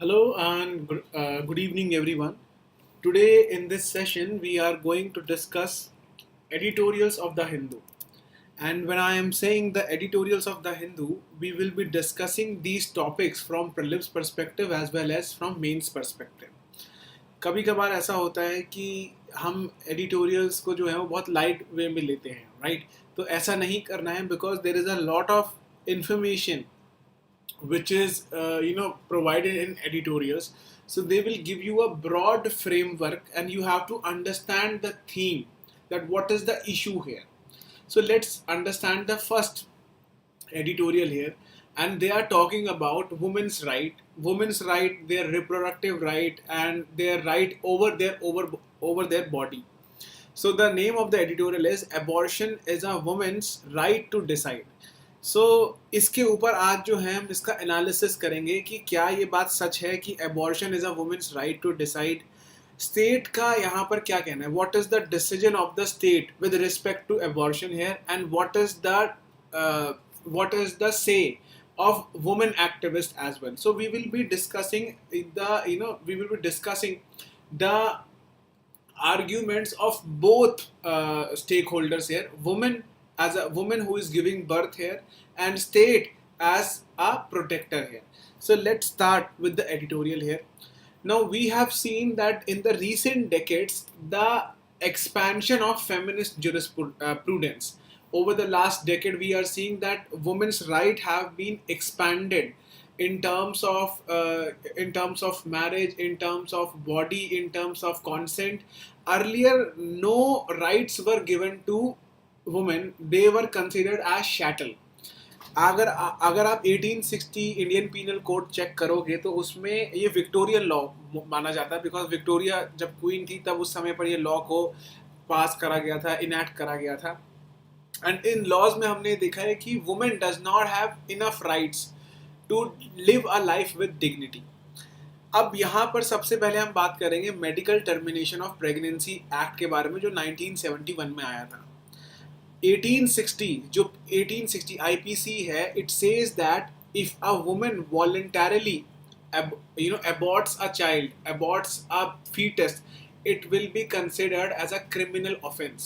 Hello and good evening, everyone. Today, in this session, we are going to discuss editorials of the Hindu. And when I am saying the editorials of the Hindu, we will be discussing these topics from prelims perspective as well as from mains perspective. कभी कभार ऐसा होता है कि हम editorials को जो है वो बहुत लाइट वे में लेते हैं, राइट? तो ऐसा नहीं करना है because there is a lot of information which is provided in editorials. So they will give you a broad framework and you have to understand the theme, that what is the issue here. So let's understand the first editorial here, and they are talking about women's right, their reproductive right, and their right over their body. So the name of the editorial is Abortion is a Woman's Right to Decide. इसके ऊपर आज जो है हम इसका analysis करेंगे कि क्या ये बात सच है कि abortion is a woman's right to decide. State का यहाँ पर क्या कहना है, what is the decision of the state with respect to abortion here, and what is the say of women activists as well. So we will be discussing the arguments of both stakeholders here, women as a woman who is giving birth here and state as a protector here. So let's start with the editorial here. Now we have seen that in the recent decades the expansion of feminist jurisprudence. Over the last decade we are seeing that women's rights have been expanded in terms of marriage, in terms of body, in terms of consent. Earlier no rights were given to women, they were considered as chattel. अगर आप 1860 Indian penal code check करोगे तो उसमें ये Victorian law माना जाता है, because Victoria जब क्वीन थी तब उस समय पर ये लॉ को पास करा गया था, इनैक्ट करा गया था. एंड इन लॉज में हमने देखा है कि women does not have enough rights to live a life with dignity. अब यहाँ पर सबसे पहले हम बात करेंगे medical termination of pregnancy act के बारे में, जो 1971 में आया था. 1860 IPC है, it says that if a woman voluntarily aborts a child, aborts a fetus, it will be considered as a criminal offense.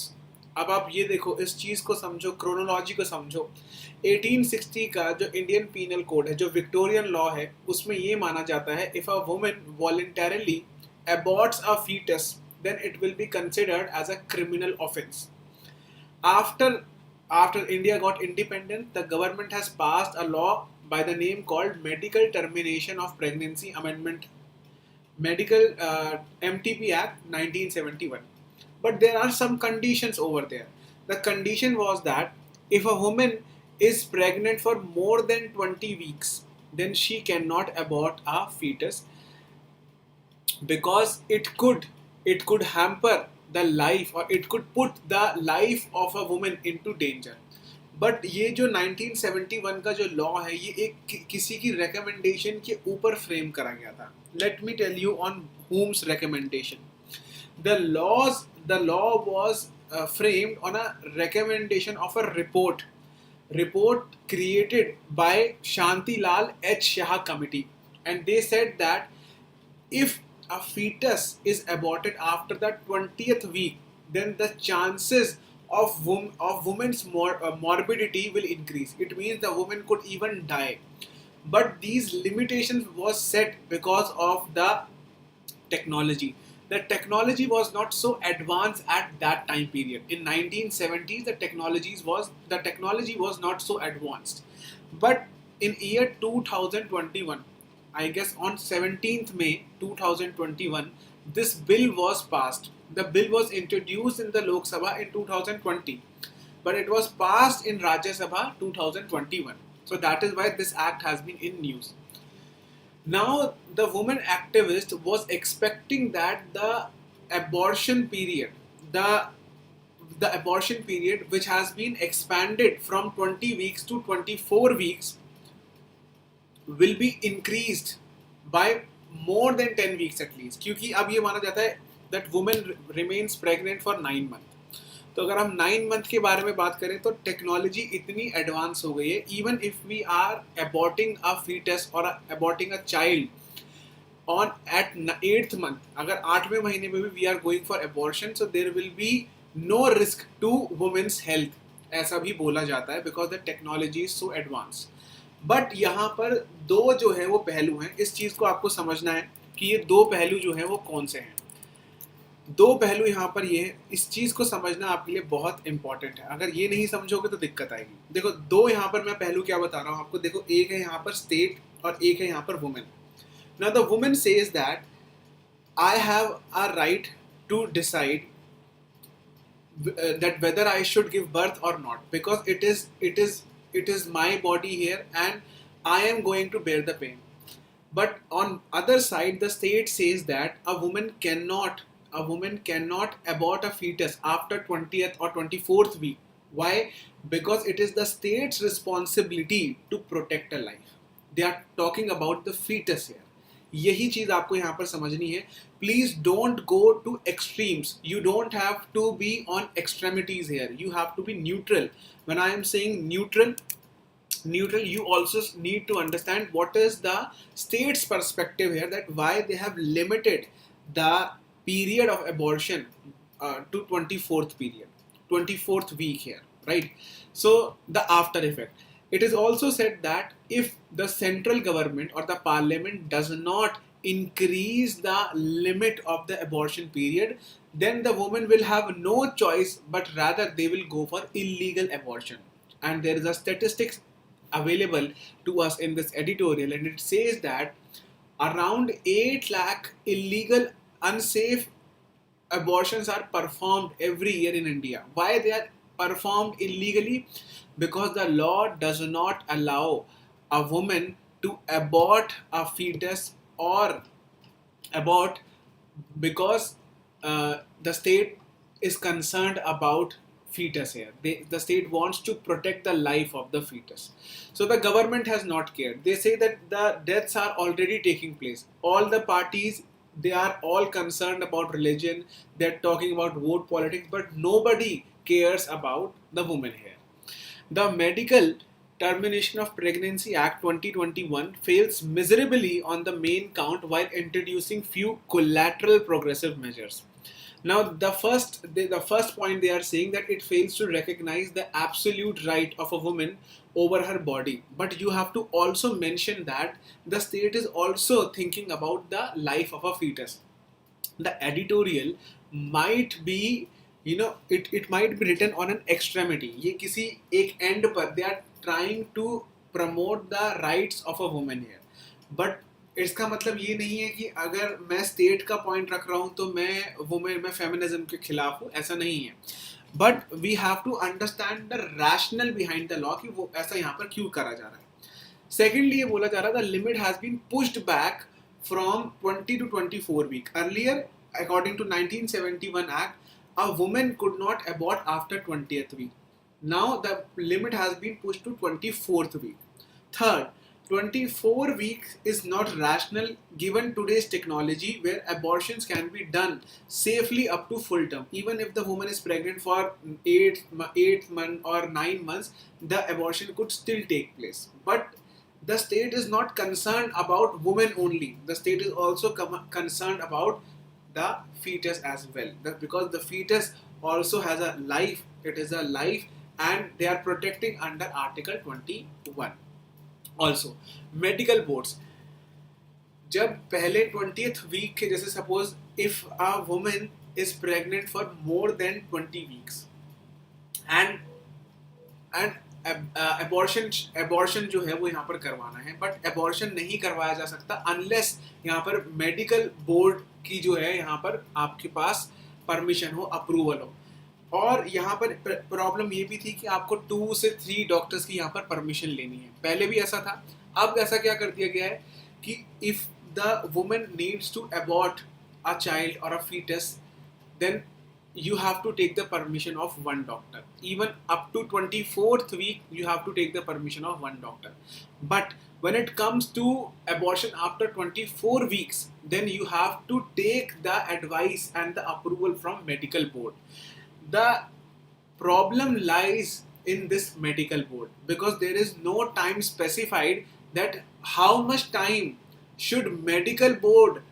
अब आप ये देखो, इस चीज़ को समझो, क्रोनोलॉजी को समझो. 1860 का जो इंडियन पीनल कोड है, जो विक्टोरियन लॉ है, उसमें ये माना जाता है if a woman voluntarily aborts a fetus then it will be considered as a criminal offense. After India got independent, the government has passed a law by the name called Medical Termination of Pregnancy Amendment, Medical MTP Act 1971. But there are some conditions over there. The condition was that if a woman is pregnant for more than 20 weeks, then she cannot abort a fetus because it could hamper the life, or it could put the life of a woman into danger. But ये जो 1971 का जो law है, ये एक किसी की recommendation के ऊपर फ्रेम करा गया था. Let me tell you on whom's recommendation. The law was framed on a recommendation of a report created by Shantilal H Shah Committee, and they said that if a fetus is aborted after the 20th week, then the chances of women's morbidity will increase. It means the woman could even die. But these limitations was set because of the technology. The technology was not so advanced at that time period. In 1970s, the technology was not so advanced. But in year 2021, I guess on 17th May 2021, this bill was passed. The bill was introduced in the Lok Sabha in 2020, but it was passed in Rajya Sabha 2021. So that is why this act has been in news. Now the woman activist was expecting that the abortion period, the abortion period which has been expanded from 20 weeks to 24 weeks will be increased by more than 10 weeks at least, क्योंकि अब ये माना जाता है that woman remains pregnant for 9 months. तो अगर हम 9 month के बारे में बात करें तो टेक्नोलॉजी इतनी एडवांस हो गई है, even if we are aborting a fetus और aborting a child, on at 8th month, अगर 8वें महीने में भी we are going for abortion, so there will be no risk to women's health, ऐसा भी बोला जाता है because the technology is so advanced. But यहाँ पर दो जो है वो पहलू हैं, इस चीज़ को आपको समझना है कि ये दो पहलू जो हैं वो कौन से हैं. दो पहलू यहाँ पर ये है, इस चीज़ को समझना आपके लिए बहुत इंपॉर्टेंट है. अगर ये नहीं समझोगे तो दिक्कत आएगी. देखो दो यहाँ पर मैं पहलू क्या बता रहा हूँ आपको. देखो एक है यहाँ पर स्टेट और एक है यहाँ पर women. Now the women says that I have a right to decide that whether I should give birth or not, because it is my body here and I am going to bear the pain. But on other side, the state says that a woman cannot abort a fetus after 20th or 24th week. Why? Because it is the state's responsibility to protect a life. They are talking about the fetus here. यही चीज आपको यहाँ पर समझनी है. Please don't go to extremes. You don't have to be on extremities here. You have to be neutral. When I am saying neutral, you also need to understand what is the state's perspective here, that why they have limited the period of abortion to 24th week here, right? So the after effect, it is also said that if the central government or the parliament does not increase the limit of the abortion period, then the woman will have no choice, but rather they will go for illegal abortion. And there is a statistics available to us in this editorial, and it says that around 8 lakh illegal unsafe abortions are performed every year in India. Why they are performed illegally? Because the law does not allow a woman to abort a fetus or abort because the state is concerned about fetus here. The state wants to protect the life of the fetus. So the government has not cared. They say that the deaths are already taking place. All the parties, they are all concerned about religion. They're talking about vote politics, but nobody cares about the woman here. The Medical Termination of Pregnancy Act 2021 fails miserably on the main count while introducing few collateral progressive measures. Now, the first point they are saying that it fails to recognize the absolute right of a woman over her body. But you have to also mention that the state is also thinking about the life of a fetus. The editorial might be, it might be written on an extremity. ये किसी एक end पर they are trying to promote the rights of a woman here. But इसका मतलब ये नहीं है कि अगर मैं स्टेट का पॉइंट रख रहा हूँ तो मैं फेमिनिज्म के खिलाफ हूँ, ऐसा नहीं है. But we have to understand the rational behind the law कि वो ऐसा यहाँ पर क्यों करा जा रहा है. सेकेंडली ये बोला जा रहा था limit has been pushed back from 20 to 24 week. Earlier according to 1971 act a woman could not abort after 20th week. Now the limit has been pushed to 24th week. Third, 24 weeks is not rational given today's technology where abortions can be done safely up to full term. Even if the woman is pregnant for 8 months or 9 months, the abortion could still take place. But the state is not concerned about women only. The state is also concerned about the fetus as well. Because the fetus also has a life. It is a life and they are protecting under Article 21. Also, medical boards, जब पहले 20th week के जैसे suppose if a woman is pregnant for more than 20 weeks and abortion जो है वो यहाँ पर करवाना है, but abortion नहीं करवाया जा सकता unless यहाँ पर medical board की जो है यहाँ पर आपके पास permission हो, approval हो. और यहाँ पर प्रॉब्लम ये भी थी कि आपको 2 से 3 डॉक्टर्स की यहाँ पर परमिशन लेनी है. पहले भी ऐसा था. अब ऐसा क्या कर दिया गया है कि if the woman needs to abort a child और a fetus, then you have to take the permission of one doctor. Even up to 24th week, you have to take the permission of one doctor. But when it comes to abortion after 24 weeks, then you have to take the advice and the approval from medical board. The problem lies in this medical board because there is no time specified that how much time should medical board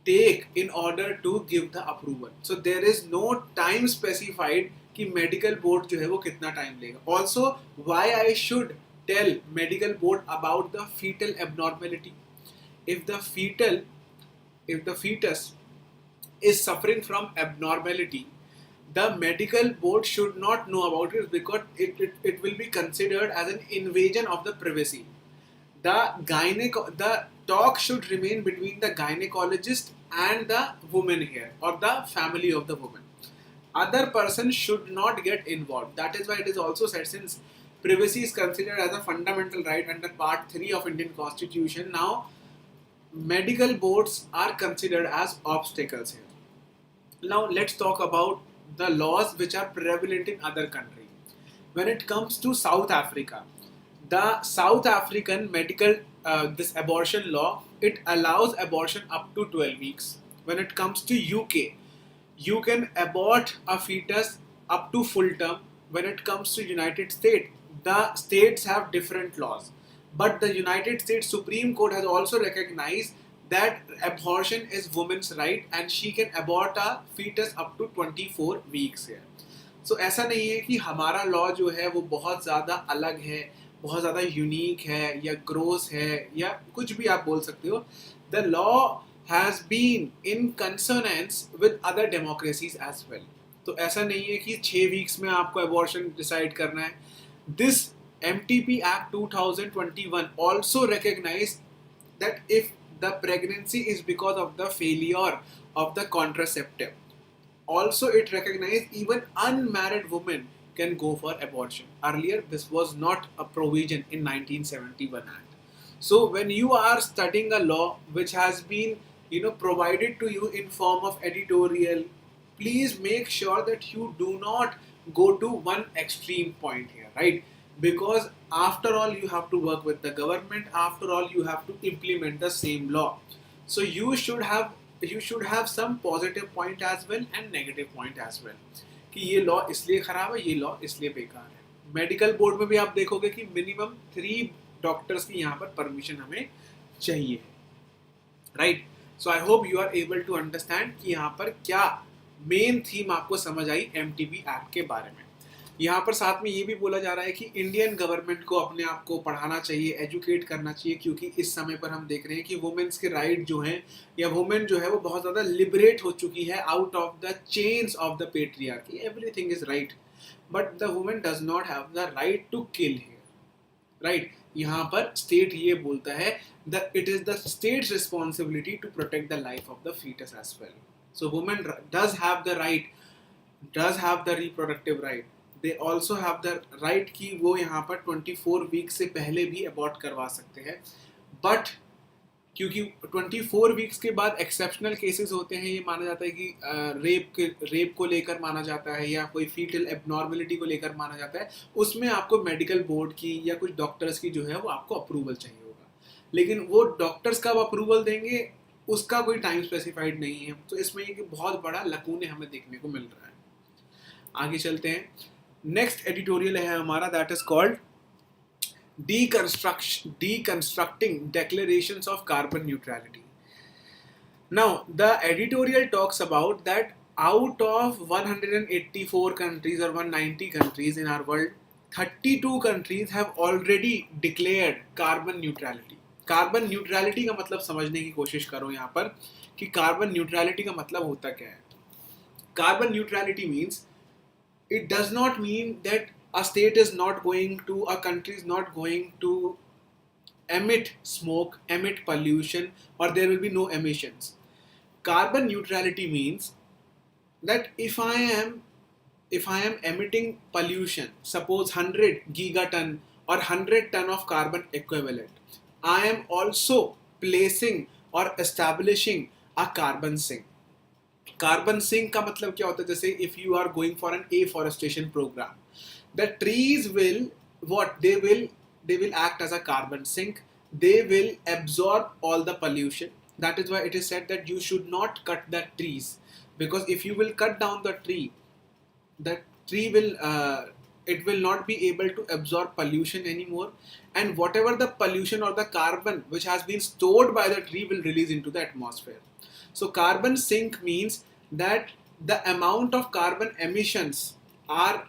take in order to give the approval. So there is no time specified कि medical board जो है वो कितना time लेगा. Also, why I should tell medical board about the fetal abnormality? If the fetus is suffering from abnormality, the medical board should not know about it because it will be considered as an invasion of the privacy. The talk should remain between the gynecologist and the woman here, or the family of the woman. Other person should not get involved. That is why it is also said, since privacy is considered as a fundamental right under Part 3 of Indian Constitution, now medical boards are considered as obstacles here. Now let's talk about the laws which are prevalent in other countries. When it comes to South Africa, the South African medical this abortion law, it allows abortion up to 12 weeks. When it comes to UK, you can abort a fetus up to full term. When it comes to United States, the states have different laws. But the United States Supreme Court has also recognized that abortion is woman's right and she can abort a fetus up to 24 weeks here. So ऐसा नहीं है कि हमारा law जो है वो बहुत ज़्यादा अलग है, बहुत ज़्यादा यूनिक है या ग्रोस है या कुछ भी आप बोल सकते हो. The law has been in consonance with other democracies as well. तो ऐसा नहीं है कि 6 वीक्स में आपको abortion डिसाइड करना है. This MTP Act 2021 also recognized that if the pregnancy is because of the failure of the contraceptive, also it recognized even unmarried women can go for abortion. Earlier this was not a provision in 1971 Act. So when you are studying a law which has been provided to you in form of editorial, please make sure that you do not go to one extreme point here, right? Because after all you have to work with the government, after all you have to implement the same law. So you should have some positive point as well and negative point as well कि ये law इसलिए खराब है, ये law इसलिए बेकार है. Medical board में भी आप देखोगे कि मिनिमम 3 डॉक्टर्स की यहाँ पर परमिशन हमें चाहिए, right. So I hope you are able to understand कि यहाँ पर क्या मेन थीम आपको समझ आई एमटीपी एक्ट के बारे में. यहाँ पर साथ में ये भी बोला जा रहा है कि इंडियन गवर्नमेंट को अपने आप को पढ़ाना चाहिए, एजुकेट करना चाहिए, क्योंकि इस समय पर हम देख रहे हैं कि वुमेन्स के राइट जो हैं या वुमेन जो है वो बहुत ज़्यादा लिबरेट हो चुकी है out of the chains of the patriarchy. Everything is right but the women does not have the right to kill here, right. यहाँ पर स्टेट ये बोलता है it is the state's responsibility to protect the life of the fetus as well. So women does have the reproductive right. They also have the right कि वो यहाँ पर 24 week से पहले भी अबॉर्ट करवा सकते हैं. बट क्योंकि 24 वीक्स के बाद एक्सेप्शनल केसेस होते हैं, ये माना जाता है कि रेप को लेकर माना जाता है या कोई फीटल एबनॉर्मलिटी को लेकर माना जाता है, उसमें आपको मेडिकल बोर्ड की या कुछ डॉक्टर्स की जो है वो आपको अप्रूवल चाहिए होगा. लेकिन वो डॉक्टर्स कब अप्रूवल देंगे उसका कोई टाइम स्पेसिफाइड नहीं है. तो इसमें एक बहुत बड़ा लकूने हमें देखने को मिल रहा है. आगे चलते हैं. नेक्स्ट एडिटोरियल है हमारा, that is called deconstructing declarations of carbon neutrality. Now the editorial talks about that out of 184 countries or 190 countries in our world, 32 countries have already declared carbon neutrality. Carbon neutrality का मतलब समझने की कोशिश करो यहाँ पर कि कार्बन न्यूट्रलिटी का मतलब होता क्या है. Carbon neutrality means it does not mean that a state is not going to, a country is not going to emit smoke, emit pollution, or there will be no emissions. Carbon neutrality means that if I am emitting pollution, suppose 100 gigaton or 100 ton of carbon equivalent, I am also placing or establishing a carbon sink. Carbon sink का मतलब क्या होता है, जैसे if you are going for an afforestation programme, the trees will what they will act as a carbon sink. They will absorb all the pollution. That is why it is said that you should not cut the trees, because if you will cut down the tree will it will not be able to absorb pollution anymore, and whatever the pollution or the carbon which has been stored by the tree will release into the atmosphere. So carbon sink means that the amount of carbon emissions are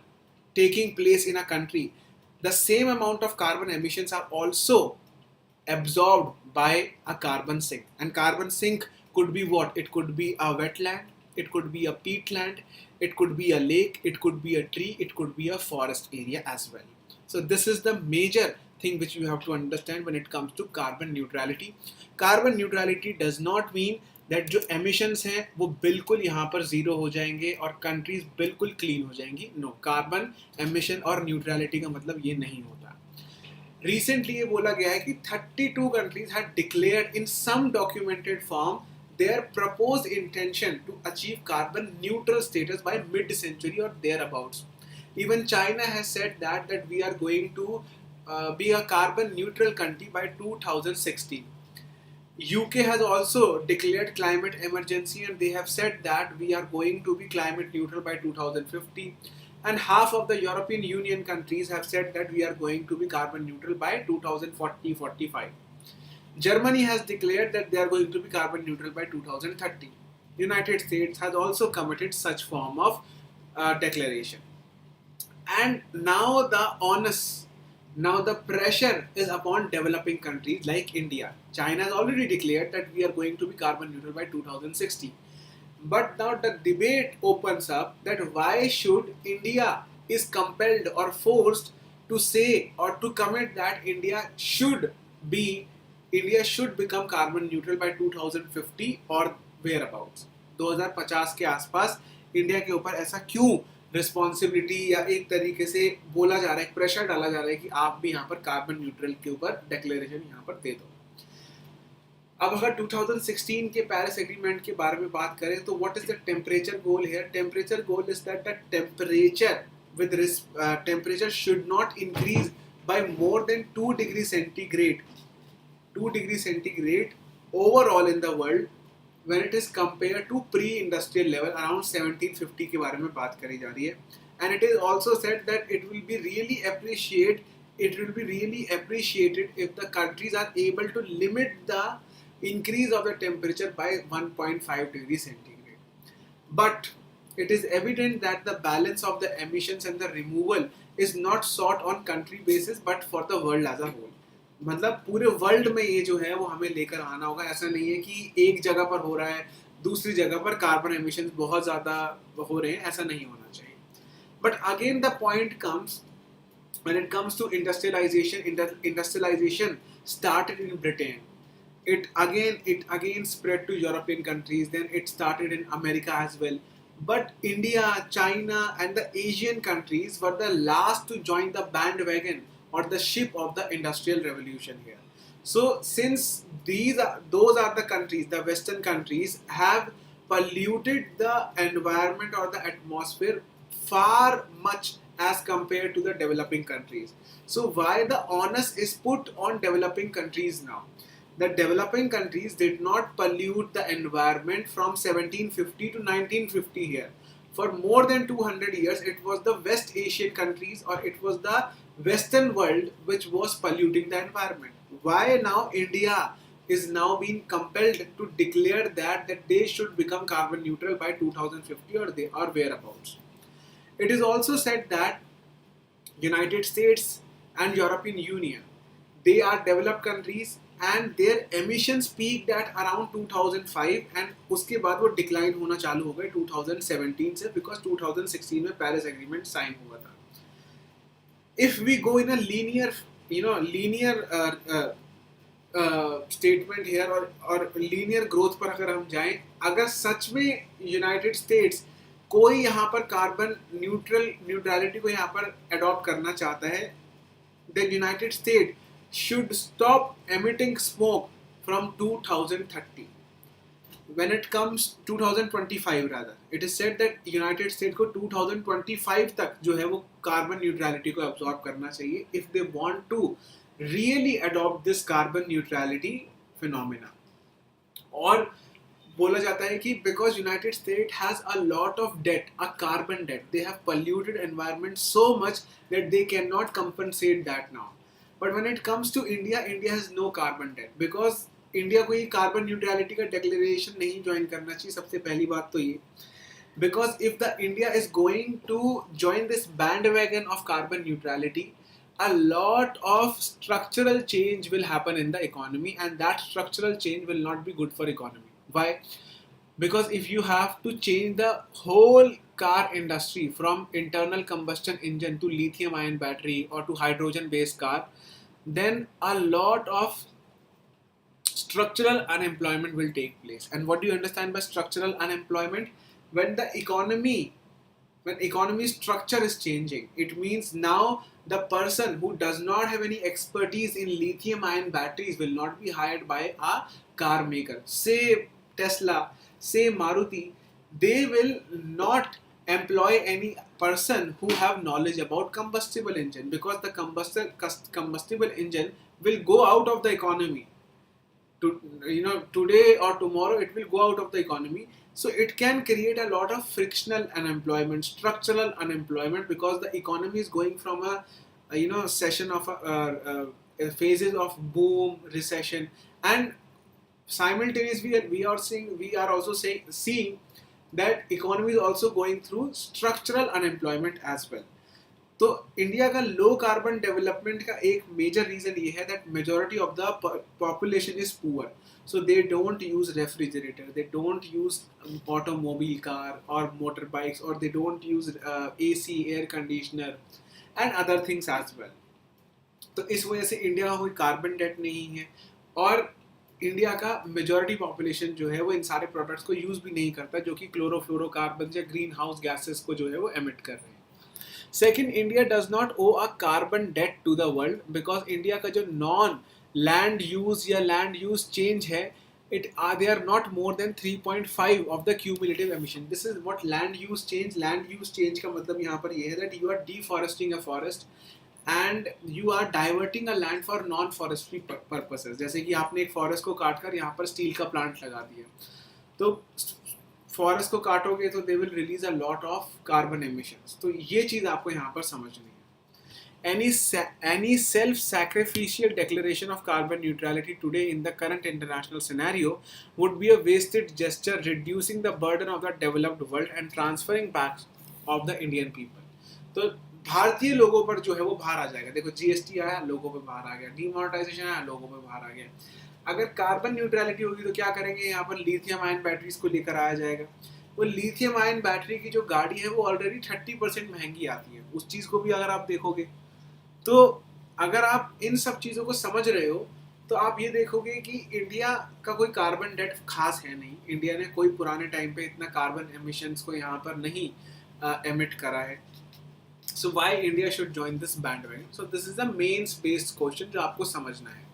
taking place in a country, the same amount of carbon emissions are also absorbed by a carbon sink. And carbon sink could be what? It could be a wetland, it could be a peatland, it could be a lake, it could be a tree, it could be a forest area as well. So this is the major thing which you have to understand when it comes to carbon neutrality. Carbon neutrality does not mean that जो emissions हैं वो बिल्कुल यहाँ पर zero हो जाएंगे और countries बिल्कुल clean हो जाएंगी. No, carbon emission और neutrality का मतलब ये नहीं होता. Recently ये बोला गया है कि 32 countries had declared in some documented form their proposed intention to achieve carbon neutral status by mid-century or thereabouts. Even China has said that we are going to be a carbon neutral country by 2016. UK has also declared climate emergency and they have said that we are going to be climate neutral by 2050. And half of the European Union countries have said that we are going to be carbon neutral by 2040-45. Germany has declared that they are going to be carbon neutral by 2030. United States has also committed such form of declaration. And now the pressure is upon developing countries like India. China has already declared that we are going to be carbon neutral by 2060. But now the debate opens up that why should India is compelled or forced to say or to commit that India should become carbon neutral by 2050 or whereabouts. 2050 के आसपास India के ऊपर ऐसा क्यों responsibility या एक तरीके से बोला जा रहा है, प्रेशर डाला जा रहा है कि आप भी यहाँ पर कार्बन न्यूट्रल के ऊपर डिक्लेरेशन यहाँ पर दे दो. अब अगर 2016 के पेरिस एग्रीमेंट के बारे में बात करें तो what is the temperature goal here? Temperature goal is that the temperature should not increase by more than 2 degrees centigrade overall in the world when it is compared to pre-industrial level around 1750 के बारे में बात करी जा रही है. And it is also said that it will be really appreciated if the countries are able to limit the increase of the temperature by 1.5 degrees centigrade. But it is evident that the balance of the emissions and the removal is not sought on country basis but for the world as a whole. मतलब पूरे world में ये जो है वो हमें लेकर आना होगा. ऐसा नहीं है कि एक जगह पर हो रहा है दूसरी जगह पर कार्बन एमिशंस बहुत ज़्यादा हो रहे हैं, ऐसा नहीं होना चाहिए. But again the point comes when it comes to industrialization started in Britain. It again spread to European countries, then it started in America as well. But India, China and the Asian countries were the last to join the bandwagon or the ship of the industrial revolution here. So since those are the countries, the Western countries have polluted the environment or the atmosphere far much as compared to the developing countries. So why the onus is put on developing countries now? The developing countries did not pollute the environment from 1750 to 1950 here. For more than 200 years, it was the West Asian countries or it was the Western world which was polluting the environment. Why now India is now being compelled to declare that they should become carbon neutral by 2050 or whereabouts? It is also said that United States and European Union, they are developed countries and their emissions peaked at around 2005 and उसके बाद वो decline होना चालू हो गए 2017 से because 2016 में Paris Agreement sign हुआ था. If we go in a linear statement here और linear growth पर अगर हम जाएं, अगर सच में United States कोई यहाँ पर कार्बन न्यूट्रलिटी को यहाँ पर अडॉप्ट करना चाहता है, then United States should stop emitting smoke from 2030. When it comes 2025 rather, it is said that United States को 2025 तक जो है वो कार्बन न्यूट्रलिटी को अब्सॉर्ब करना चाहिए if they want to really adopt this carbon neutrality phenomena. और बोला जाता है कि because United State has a lot of debt, a carbon debt, they have polluted environment so much that they cannot compensate that now. But when it comes to India, India has no carbon debt because India को ये carbon neutrality का declaration नहीं join करना चाहिए. सबसे पहली बात तो ये, because if the India is going to join this bandwagon of carbon neutrality, a lot of structural change will happen in the economy, and that structural change will not be good for economy. Why? Because if you have to change the whole car industry from internal combustion engine to lithium ion battery or to hydrogen based car, then a lot of structural unemployment will take place. And what do you understand by structural unemployment? When the economy, when economy structure is changing, it means now the person who does not have any expertise in lithium ion batteries will not be hired by a car maker, say Tesla, say Maruti. They will not employ any person who have knowledge about combustible engine, because the combustible engine will go out of the economy to, today or tomorrow it will go out of the economy. So it can create a lot of frictional unemployment, structural unemployment, because the economy is going from a session of phases of boom, recession, and simultaneously we are also seeing that economy is also going through structural unemployment as well. तो India का low carbon development का एक major reason ये है that majority of the population is poor. So they don't use refrigerator, they don't use automobile car or motorbikes, or they don't use AC, air conditioner and other things as well. तो इस वजह से India का कोई carbon date नहीं है, और India का मेजॉरिटी पॉपुलेशन जो है वो इन सारे प्रोडक्ट्स को यूज भी नहीं करता, जो कि क्लोरोफ्लोरोकार्बन या ग्रीन हाउस गैसेस को जो है वो एमिट कर रहे हैं. Second, India does not owe a carbon debt to the world, because India का जो नॉन लैंड यूज या लैंड यूज चेंज है, they are not more than 3.5 of the cumulative emission. This is what land use change. Land use change का मतलब यहाँ पर ये है that you are deforesting a forest and you are diverting a land for non forestry purposes. जैसे कि आपने एक फॉरेस्ट को काट कर यहाँ पर स्टील का प्लांट लगा दिया, तो फॉरेस्ट को काटोगे तो they will release a lot of carbon emissions. तो ये चीज आपको यहाँ पर समझनी है. Any self-sacrificial declaration of carbon neutrality today in the current international scenario would be a wasted gesture, reducing the burden of the developed world and transferring back of the Indian people. तो भारतीय लोगों पर जो है वो भार आ जाएगा. देखो जीएसटी आया, लोगों पे भार आ गया, डिमोनेटाइजेशन आया, लोगों पे भार आ गया. अगर कार्बन न्यूट्रलिटी होगी तो क्या करेंगे, यहाँ पर लिथियम आयन बैटरीज को लेकर आया जाएगा. वो लिथियम आयन बैटरी की जो गाड़ी है वो ऑलरेडी 30% महंगी आती है. उस चीज़ को भी अगर आप देखोगे, तो अगर आप इन सब चीज़ों को समझ रहे हो तो आप ये देखोगे कि इंडिया का कोई कार्बन डेट खास है नहीं. इंडिया ने कोई पुराने टाइम पे इतना कार्बन एमिशंस को यहाँ पर नहीं एमिट करा है. So why India should join this bandwagon? So this is the mains based question जो आपको समझना है.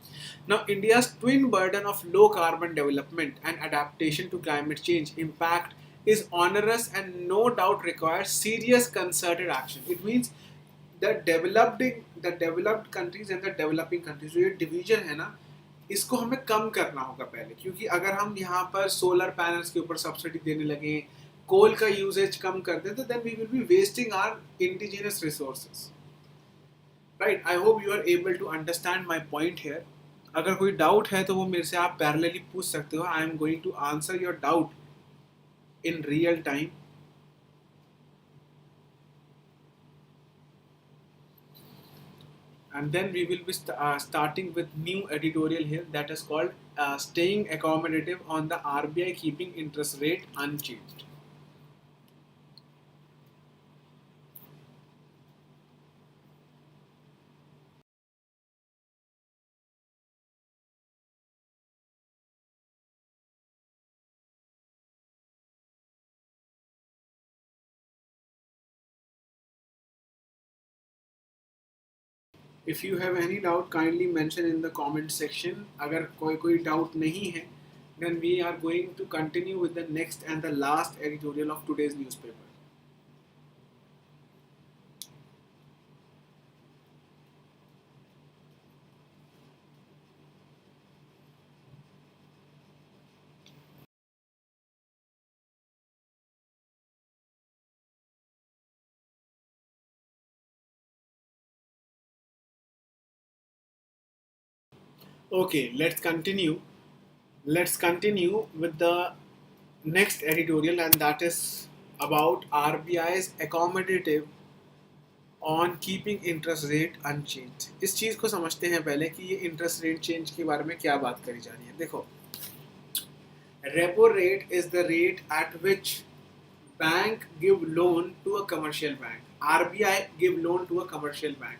Now, India's twin burden of low carbon development and adaptation to climate change impact is onerous and no doubt requires serious concerted action. It means the developed countries and the developing countries, जो ये division है ना, इसको हमें कम करना होगा पहले. क्योंकि अगर हम यहाँ पर सोलर पैनल्स के ऊपर सब्सिडी देने लगे, कोल का यूजेज कम कर दें, तो then we will be wasting our indigenous resources. Right? I hope you are able to understand my point here. अगर कोई डाउट है तो वो मेरे से आप पैरेलली पूछ सकते हो. I am going to answer your doubt in real time. And then we will be starting with new editorial here that is called staying accommodative on the RBI keeping interest rate unchanged. If you have any doubt, kindly mention in the comment section. अगर कोई doubt नहीं है, then we are going to continue with the next and the last editorial of today's newspaper. Okay, let's continue with the next editorial, and that is about RBI's accommodative on keeping interest rate unchange. इस चीज़ को समझते हैं पहले कि ये interest rate change के बारे में क्या बात करी जा रही है। देखो, repo rate is the rate at which bank give loan to a commercial bank, RBI give loan to a commercial bank.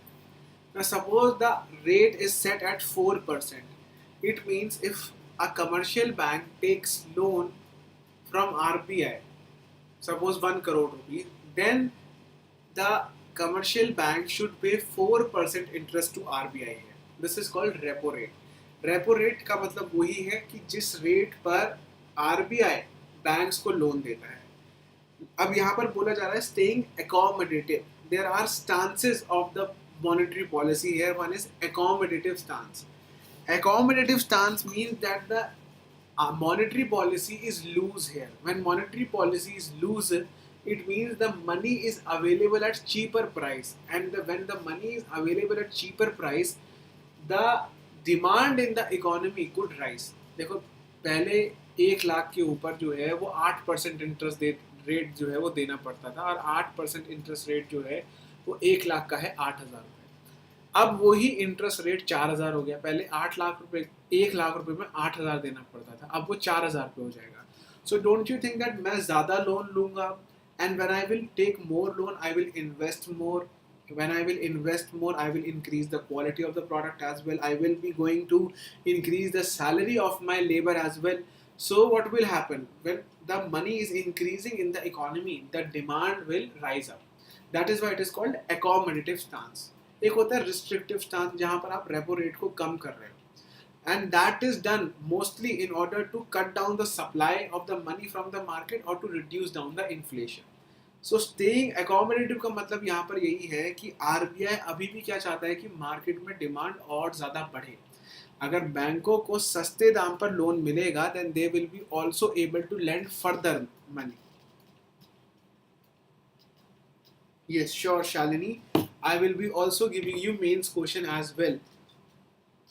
Now suppose the rate is set at 4%. It means if a commercial bank takes loan from RBI, suppose 1 crore rupees, then the commercial bank should pay 4% interest to RBI है। This is called repo rate. Repo rate का मतलब वही है कि जिस rate पर RBI banks को loan देता है। अब यहाँ पर बोला जा रहा है staying accommodative. There are stances of the monetary policy here. One is accommodative stance. Accommodative stance means that the monetary policy is loose here. When monetary policy is loose, it means the money is available at cheaper price, and when the money is available at cheaper price, the demand in the economy could rise. देखो, पहले 1 लाख के ऊपर जो है वो 8% interest rate जो है वो देना पड़ता था, और 8% इंटरेस्ट रेट जो है वो 1 लाख का है 8,000 रुपये। अब वही इंटरेस्ट रेट 4,000 हो गया। पहले 8 लाख रुपए, 1 लाख रुपए में 8,000 देना पड़ता था, अब वो 4,000 पे हो जाएगा। So don't you think that मैं ज़्यादा लोन लूँगा, and when I will take more loan, I will invest more. When I will invest more, I will increase the quality of the product as well. I will be going to increase the salary of my labor as well. So what will happen when the money is increasing in the economy? The demand will rise up. That is why it is called accommodative stance. एक होता है restrictive stance, जहाँ पर आप repo rate को कम कर रहे हो, and that is done mostly in order to cut down the supply of the money from the market or to reduce down the inflation. So staying accommodative का मतलब यहाँ पर यही है कि RBI अभी भी क्या चाहता है कि मार्केट में डिमांड और ज़्यादा बढ़े। अगर बैंकों को सस्ते दाम पर लोन मिलेगा, then they will be also able to lend further money. Yes, sure, Shalini. I will be also giving you mains question as well,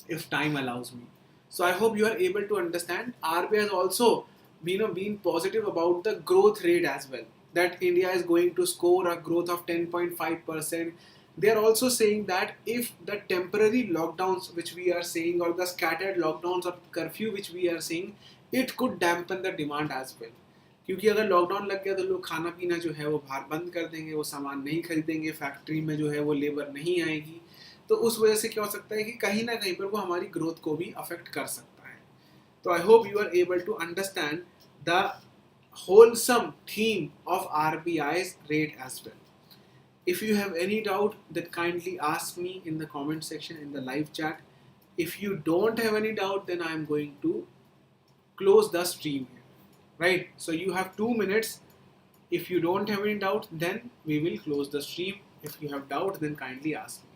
if time allows me. So I hope you are able to understand. RBI has also been positive about the growth rate as well, that India is going to score a growth of 10.5%. They are also saying that if the temporary lockdowns which we are seeing, or the scattered lockdowns or curfew which we are seeing, it could dampen the demand as well. क्योंकि अगर lockdown लग गया तो लोग खाना पीना जो है वो बाहर बंद कर देंगे, वो सामान नहीं खरीदेंगे, फैक्ट्री में जो है वो लेबर नहीं आएगी, तो उस वजह से क्या हो सकता है कि कहीं ना कहीं पर वो हमारी ग्रोथ को भी अफेक्ट कर सकता है। तो I hope you are able to understand the wholesome theme of RBI's rate as well. If you have any doubt, then kindly ask me in the comment section in the live chat. If you don't have any doubt, then I am going to close the stream here. Right? So you have 2 minutes. If you don't have any doubt, then we will close the stream. If you have doubt, then kindly ask me.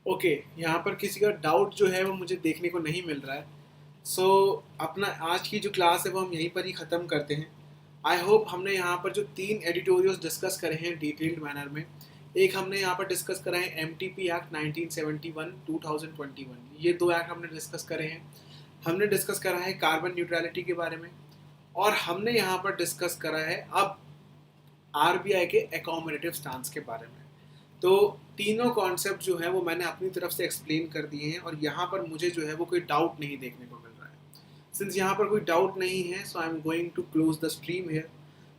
Okay, यहाँ पर किसी का doubt जो है वो मुझे देखने को नहीं मिल रहा है। सो अपना आज की जो क्लास है वो हम यहीं पर ही ख़त्म करते हैं। आई होप हमने यहाँ पर जो 3 एडिटोरियल्स डिस्कस करे हैं डिटेल्ड मैनर में, एक हमने यहाँ पर डिस्कस करा है MTP एक्ट 1971 2021, ये 2 एक्ट हमने डिस्कस करे हैं। हमने डिस्कस करा है कार्बन न्यूट्रलिटी के बारे में, और हमने यहाँ पर डिस्कस करा है अब RBI के अकोमोडेटिव स्टांस के बारे में। तो तीनों कॉन्सेप्ट जो है वो मैंने अपनी तरफ से एक्सप्लेन कर दिए हैं, और यहाँ पर मुझे जो है वो कोई डाउट नहीं देखने को मिल रहा है। सिंस यहाँ पर कोई डाउट नहीं है, so I am going to close the stream here.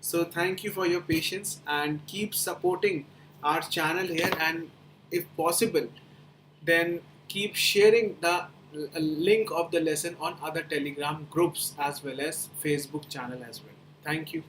So thank you for your patience and keep supporting our channel here, and if possible then keep sharing the link of the lesson on other Telegram groups as well as Facebook channel as well. Thank you.